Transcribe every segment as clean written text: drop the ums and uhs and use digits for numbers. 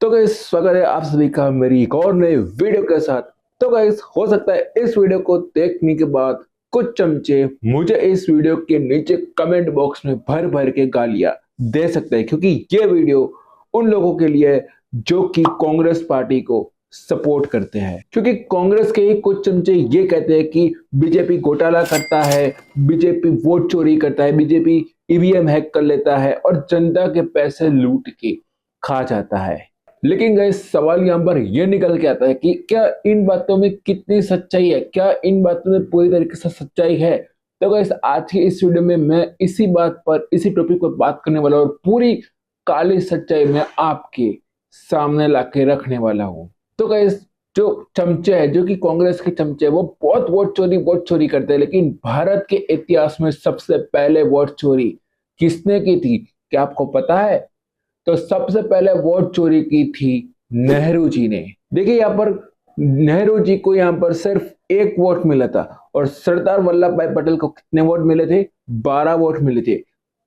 तो गाइस स्वागत है आप सभी का मेरी एक और नए वीडियो के साथ। तो गाइस हो सकता है इस वीडियो को देखने के बाद कुछ चमचे मुझे इस वीडियो के नीचे कमेंट बॉक्स में भर भर के गालियां दे सकते हैं, क्योंकि ये वीडियो उन लोगों के लिए है जो कि कांग्रेस पार्टी को सपोर्ट करते हैं। क्योंकि कांग्रेस के ही कुछ चमचे ये कहते हैं कि बीजेपी घोटाला करता है, बीजेपी वोट चोरी करता है, बीजेपी ईवीएम हैक कर लेता है और जनता के पैसे लूट के खा जाता है। लेकिन गाइस सवाल यहाँ पर यह निकल के आता है कि क्या इन बातों में कितनी सच्चाई है, क्या इन बातों में पूरी तरीके से सच्चाई है। तो गाइस आज की इस वीडियो में मैं इसी बात पर, इसी टॉपिक पर बात करने वाला हूँ और पूरी काली सच्चाई मैं आपके सामने लाके रखने वाला हूँ। तो गाइस जो चमचे है, जो कि कांग्रेस के चमचे है, वो बहुत वोट चोरी करते हैं। लेकिन भारत के इतिहास में सबसे पहले वोट चोरी किसने की थी, क्या आपको पता है? तो सबसे पहले वोट चोरी की थी नेहरू जी ने। देखिए यहाँ पर नेहरू जी को यहाँ पर सिर्फ एक वोट मिला था और सरदार वल्लभ भाई पटेल को कितने वोट मिले थे? 12 वोट मिले थे।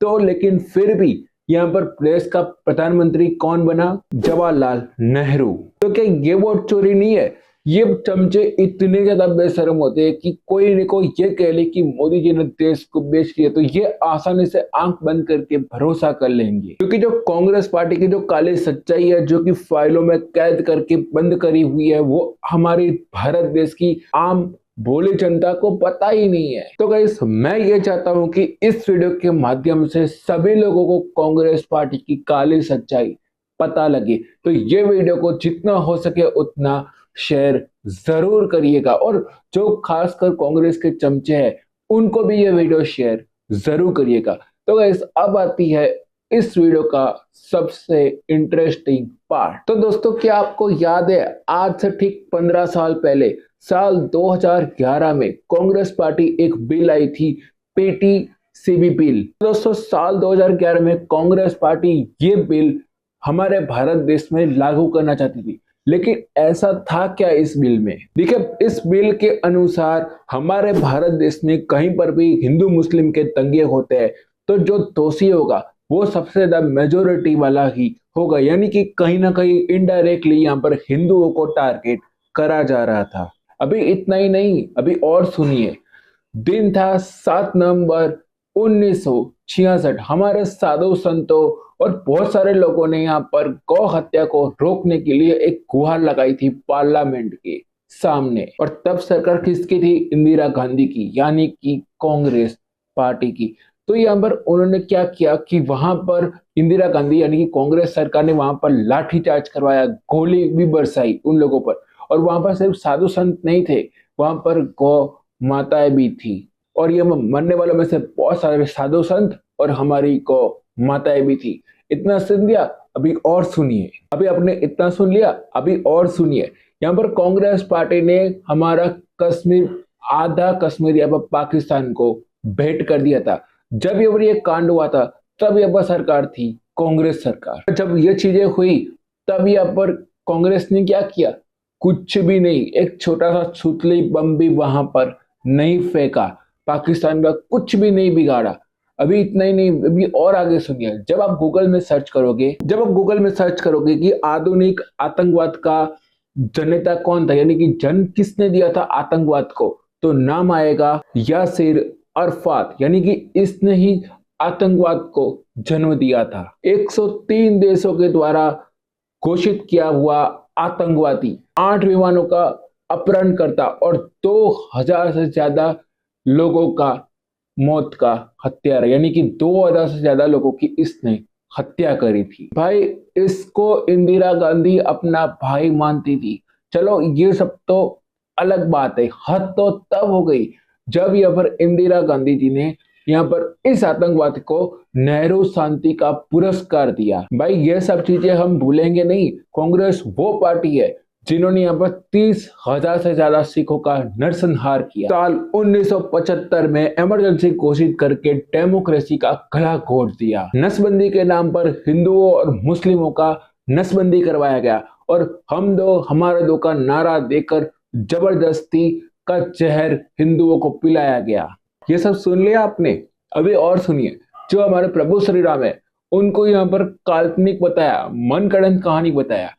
तो लेकिन फिर भी यहाँ पर देश का प्रधानमंत्री कौन बना? जवाहरलाल नेहरू। तो क्या ये वोट चोरी नहीं है? ये चमचे इतने ज्यादा बेशर्म होते हैं कि कोई न कोई ये कह ले कि मोदी जी ने देश को बेच दिया तो ये आसानी से आंख बंद करके भरोसा कर लेंगे। क्योंकि जो कांग्रेस पार्टी की जो काली सच्चाई है, जो कि फाइलों में कैद करके बंद करी हुई है, वो हमारी भारत देश की आम भोली जनता को पता ही नहीं है। तो गाइस मैं ये चाहता हूं कि इस वीडियो के माध्यम से सभी लोगों को कांग्रेस पार्टी की काली सच्चाई पता लगे। तो ये वीडियो को जितना हो सके उतना शेयर जरूर करिएगा और जो खासकर कांग्रेस के चमचे हैं उनको भी ये वीडियो शेयर जरूर करिएगा। तो गाइस अब आती है इस वीडियो का सबसे इंटरेस्टिंग पार्ट। तो दोस्तों क्या आपको याद है, आज से ठीक 15 साल पहले साल 2011 में कांग्रेस पार्टी एक बिल आई थी, पीटीसीबी बिल। दोस्तों साल 2011 में कांग्रेस पार्टी ये बिल हमारे भारत देश में लागू करना चाहती थी। लेकिन ऐसा था क्या इस बिल में? देखिए इस बिल के अनुसार हमारे भारत देश में कहीं पर भी हिंदू मुस्लिम के दंगे होते हैं तो जो दोषी होगा वो सबसे ज्यादा मेजोरिटी वाला ही होगा। यानी कि कहीं ना कहीं इनडायरेक्टली यहाँ पर हिंदुओं को टारगेट करा जा रहा था। अभी इतना ही नहीं, अभी और सुनिए। दिन था 7 नवंबर 1966। हमारे साधु संतों और बहुत सारे लोगों ने यहाँ पर गौ हत्या को रोकने के लिए एक गुहार लगाई थी पार्लियामेंट के सामने। और तब सरकार किसकी थी? इंदिरा गांधी की, यानी कि कांग्रेस पार्टी की। तो यहाँ पर उन्होंने क्या किया कि वहां पर इंदिरा गांधी यानी कि कांग्रेस सरकार ने वहां पर लाठीचार्ज करवाया, गोली भी बरसाई उन लोगों पर। और वहां पर सिर्फ साधु संत नहीं थे, वहां पर गौ माताएं भी थी। और ये मरने वालों में से बहुत सारे साधु संत और हमारी गौ माताएं भी थी। इतना सुन लिया, अभी और सुनिए। अभी आपने इतना सुन लिया, अभी और सुनिए। यहाँ पर कांग्रेस पार्टी ने हमारा कश्मीर, आधा कश्मीर यहाँ पर पाकिस्तान को भेंट कर दिया था। जब ये कांड हुआ था तब यहाँ पर सरकार थी कांग्रेस सरकार। जब ये चीजें हुई तब यहाँ पर कांग्रेस ने क्या किया? कुछ भी नहीं, एक छोटा सा छुतली बम भी वहां पर नहीं फेंका, पाकिस्तान का कुछ भी नहीं बिगाड़ा। अभी इतना ही नहीं, अभी और आगे सुनिए। जब आप गूगल में सर्च करोगे कि आधुनिक आतंकवाद का जननेता कौन था, यानी कि जन्म किसने दिया था आतंकवाद को, तो नाम आएगा यासिर अरफात। यानी कि इसने ही आतंकवाद को जन्म दिया था। 103 देशों के द्वारा घोषित किया हुआ आतंकवादी, 8 विमानों का अपहरण करता और 2000 से ज्यादा लोगों का मौत का हत्यारा, यानी कि 2000 से ज्यादा लोगों की इसने हत्या करी थी। भाई इसको इंदिरा गांधी अपना भाई मानती थी। चलो ये सब तो अलग बात है, हद तो तब हो गई जब यहाँ पर इंदिरा गांधी जी ने यहाँ पर इस आतंकवाद को नेहरू शांति का पुरस्कार दिया। भाई ये सब चीजें हम भूलेंगे नहीं। कांग्रेस वो पार्टी है जिन्होंने यहाँ पर 30,000 से ज्यादा सिखों का नरसंहार किया। साल 1975 में इमरजेंसी घोषित करके डेमोक्रेसी का गला घोट दिया। नसबंदी के नाम पर हिंदुओं और मुस्लिमों का नसबंदी करवाया गया और हम दो हमारे दो का नारा देकर जबरदस्ती का जहर हिंदुओं को पिलाया गया। ये सब सुन लिया आपने? अभी और सुनिए। जो हमारे प्रभु श्री राम है उनको यहाँ पर काल्पनिक बताया, मनगढ़ंत कहानी बताया।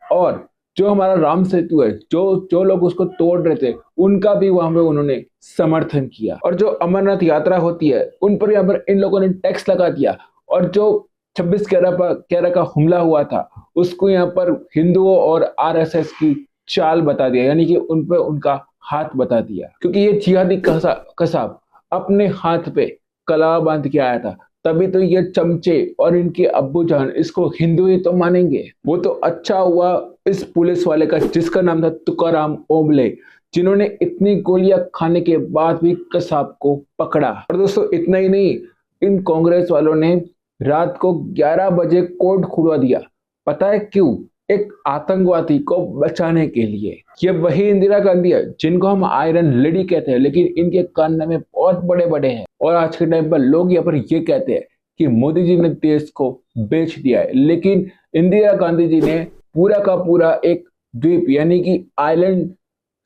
और जो हमारा राम सेतु है, जो जो लोग उसको तोड़ रहे थे उनका भी वहां पे उन्होंने समर्थन किया। और जो अमरनाथ यात्रा होती है उन पर यहाँ पर इन लोगों ने टैक्स लगा दिया। और जो 26/11 का हमला हुआ था उसको यहाँ पर हिंदुओं और आरएसएस की चाल बता दिया, यानी कि उन पे उनका हाथ बता दिया, क्योंकि ये जिहादी कसाब अपने हाथ पे कलावा बांध के आया था। तभी तो ये चमचे और इनके अब्बू जान इसको हिंदू ही तो मानेंगे। वो तो अच्छा हुआ इस पुलिस वाले का, जिसका नाम था तुकाराम ओबले, जिन्होंने इतनी गोलियां खाने के बाद भी कसाब को पकड़ा। और दोस्तों इतना ही नहीं, इन कांग्रेस वालों ने रात को 11 बजे कोर्ट खुलवा दिया। पता है क्यों? एक आतंकवादी को बचाने के लिए। ये वही इंदिरा गांधी है जिनको हम आयरन लेडी कहते हैं, लेकिन इनके कान में बहुत बड़े बड़े हैं। और आज के टाइम पर लोग यहाँ पर ये कहते हैं कि मोदी जी ने देश को बेच दिया है, लेकिन इंदिरा गांधी जी ने पूरा का पूरा एक द्वीप यानी कि आइलैंड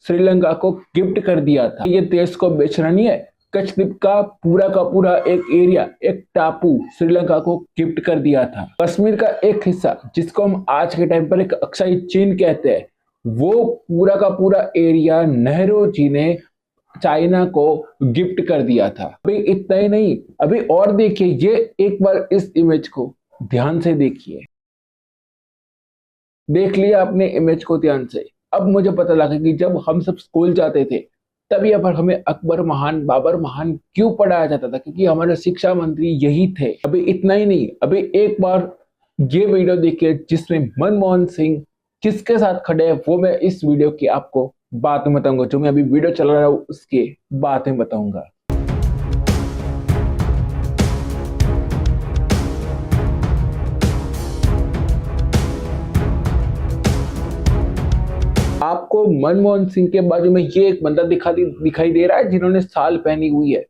श्रीलंका को गिफ्ट कर दिया था। ये देश को बेचना नहीं है, कच्छद्वीप का पूरा एक एरिया, एक टापू श्रीलंका को गिफ्ट कर दिया था। कश्मीर का एक हिस्सा जिसको हम आज के टाइम पर एक अक्साई चीन कहते हैं, वो पूरा का पूरा एरिया नेहरू जी ने चाइना को गिफ्ट कर दिया था। अभी इतना ही नहीं, अभी और देखिए, ये एक बार इस इमेज को ध्यान से देखिए। देख लिया आपने इमेज को ध्यान से। अब मुझे पता लगा कि जब हम सब स्कूल जाते थे तब यहाँ पर हमें अकबर महान, बाबर महान क्यों पढ़ाया जाता था, क्योंकि हमारे शिक्षा मंत्री यही थे। अभी इतना ही नहीं, अभी एक बार ये वीडियो देखिए जिसमें मनमोहन सिंह किसके साथ खड़े हैं, वो मैं इस वीडियो की आपको बाद में बताऊंगा। जो मैं अभी वीडियो चला रहा हूँ उसके बाद में बताऊंगा। आपको मनमोहन सिंह के बाजू में ये एक बंदा दिखाई दे रहा है जिन्होंने साल पहनी हुई है।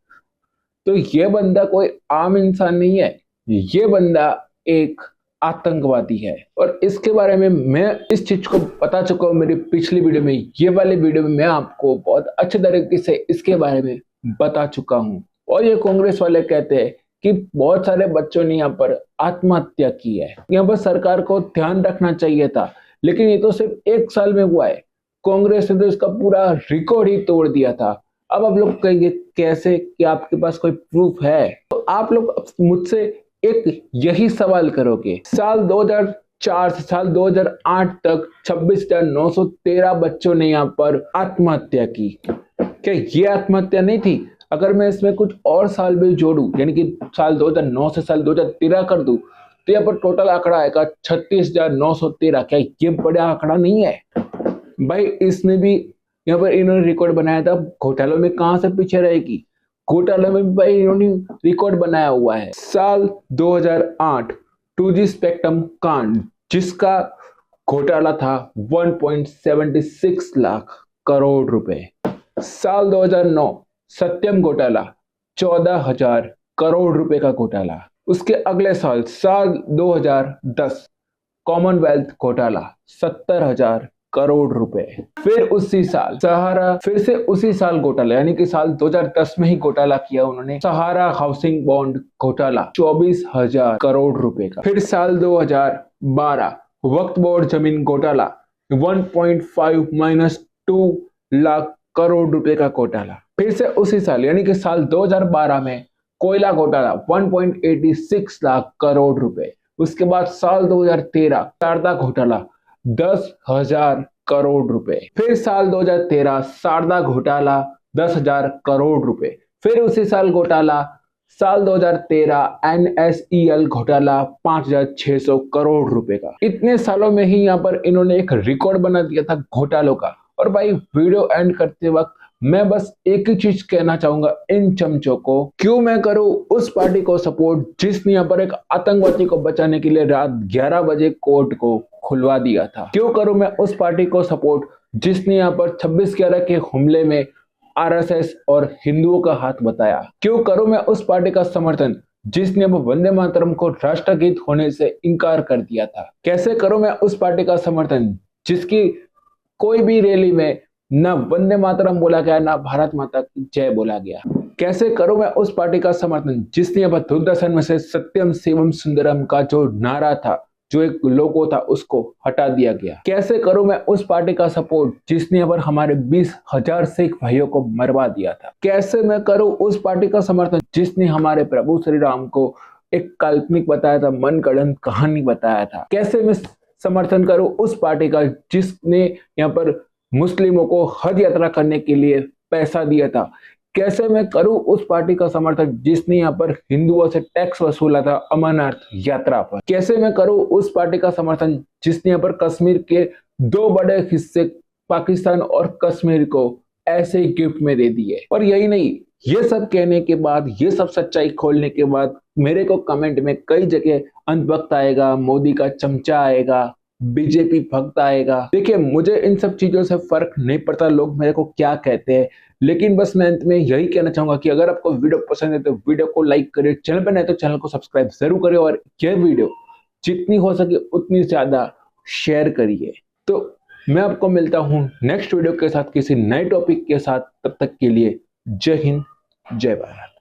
तो ये बंदा कोई आम इंसान नहीं है, ये बंदा एक आतंकवादी है। और इसके बारे में मैं इस चीज को बता चुका हूँ मेरी पिछली वीडियो में। ये वाले वीडियो में मैं आपको बहुत अच्छे तरीके से इसके बारे में बता चुका हूँ। और ये कांग्रेस वाले कहते हैं कि बहुत सारे बच्चों ने यहाँ पर आत्महत्या की है, यहाँ पर सरकार को ध्यान रखना चाहिए था, लेकिन ये तो सिर्फ 1 साल में हुआ है। कांग्रेस ने तो इसका पूरा रिकॉर्ड ही तोड़ दिया था। अब आप लोग कहेंगे कैसे, कि आपके पास कोई प्रूफ है? तो आप लोग मुझसे एक यही सवाल करोगे, साल 2004 से साल 2008 तक 26,913 बच्चों ने यहाँ पर आत्महत्या की। क्या ये आत्महत्या नहीं थी? अगर मैं इसमें कुछ और साल भी जोड़ू, यानी कि साल 2009 से साल 2013 कर दूं, तो यहाँ पर टोटल आंकड़ा आएगा 36,913। क्या ये बड़ा आंकड़ा नहीं है भाई? इसमें भी यहाँ पर इन्होंने रिकॉर्ड बनाया था, घोटालों में कहां से पीछे रहेगी? घोटालों में भी भाई इन्होंने रिकॉर्ड बनाया हुआ है। साल 2008 2G स्पेक्ट्रम कांड, जिसका घोटाला था 1.76 लाख करोड़ रुपए। साल 2009 सत्यम घोटाला 14,000 करोड़ रुपए का घोटाला। उसके अगले साल 2010 कॉमनवेल्थ घोटाला 70,000 करोड़ रुपए। फिर उसी साल सहारा, फिर से उसी साल घोटाला, यानी कि साल 2010 में ही घोटाला किया उन्होंने, सहारा हाउसिंग बॉन्ड घोटाला 24,000 करोड़ रुपए का। फिर साल 2012 वक्फ बोर्ड जमीन घोटाला 1.5 - 2 लाख करोड़ रुपए का घोटाला। फिर से उसी साल यानी कि साल 2012 में कोयला घोटाला 1.86 लाख करोड़ रुपए। उसके बाद साल 2013 शारदा घोटाला 10,000 करोड़ रुपए। फिर साल 2013 शारदा घोटाला 10,000 करोड़ रुपए। फिर उसी साल घोटाला साल 2013 NSEL घोटाला 5,600 करोड़ रुपए का। इतने सालों में ही यहाँ पर इन्होंने एक रिकॉर्ड बना दिया था घोटालों का। और भाई वीडियो एंड करते वक्त मैं बस एक ही चीज कहना चाहूंगा इन चमचों को, क्यों मैं करूं उस पार्टी को सपोर्ट जिसने यहाँ पर एक आतंकवादी को बचाने के लिए रात 11 बजे कोर्ट को खुलवा दिया था? क्यों करूं मैं उस पार्टी को सपोर्ट जिसने यहाँ पर 26/11 के हमले में RSS और हिंदुओं का हाथ बताया? क्यों करूं मैं उस पार्टी का समर्थन जिसने अब वंदे मातरम को राष्ट्रगीत होने से इनकार कर दिया था? कैसे करूं मैं उस पार्टी का समर्थन जिसकी कोई भी रैली में ना वंदे मातरम बोला गया, ना भारत माता की जय बोला गया? कैसे करूं मैं उस पार्टी का समर्थन जिसने अब दूरदर्शन में से सत्यम शिवम सुंदरम का जो नारा था जो एक लोगो था उसको हटा दिया गया। कैसे करूं मैं उस पार्टी का सपोर्ट जिसने पर हमारे 20,000 सिख भाइयों को मरवा दिया था। कैसे मैं करूं उस पार्टी का समर्थन जिसने हमारे प्रभु श्री राम को एक काल्पनिक बताया था, मनगढ़ंत कहानी बताया था। कैसे मैं समर्थन करूं उस पार्टी का जिसने यहाँ पर मुस्लिमों को हज यात्रा करने के लिए पैसा दिया था। कैसे मैं करूं उस पार्टी का समर्थन जिसने यहाँ पर हिंदुओं से टैक्स वसूला था अमरनाथ यात्रा पर। कैसे मैं करूं उस पार्टी का समर्थन जिसने यहाँ पर कश्मीर के 2 बड़े हिस्से पाकिस्तान और कश्मीर को ऐसे गिफ्ट में दे दिए। और यही नहीं, ये सब कहने के बाद, ये सब सच्चाई खोलने के बाद मेरे को कमेंट में कई जगह अंधभक्त आएगा, मोदी का चमचा आएगा, बीजेपी भक्त आएगा। देखिए, मुझे इन सब चीजों से फर्क नहीं पड़ता लोग मेरे को क्या कहते हैं, लेकिन बस मैं अंत में यही कहना चाहूंगा कि अगर आपको वीडियो पसंद है तो वीडियो को लाइक करिए, चैनल पर नहीं तो चैनल को सब्सक्राइब जरूर करिए और यह वीडियो जितनी हो सके उतनी ज्यादा शेयर करिए। तो मैं आपको मिलता हूं नेक्स्ट वीडियो के साथ किसी नए टॉपिक के साथ। तब तक के लिए जय हिंद, जय भारत।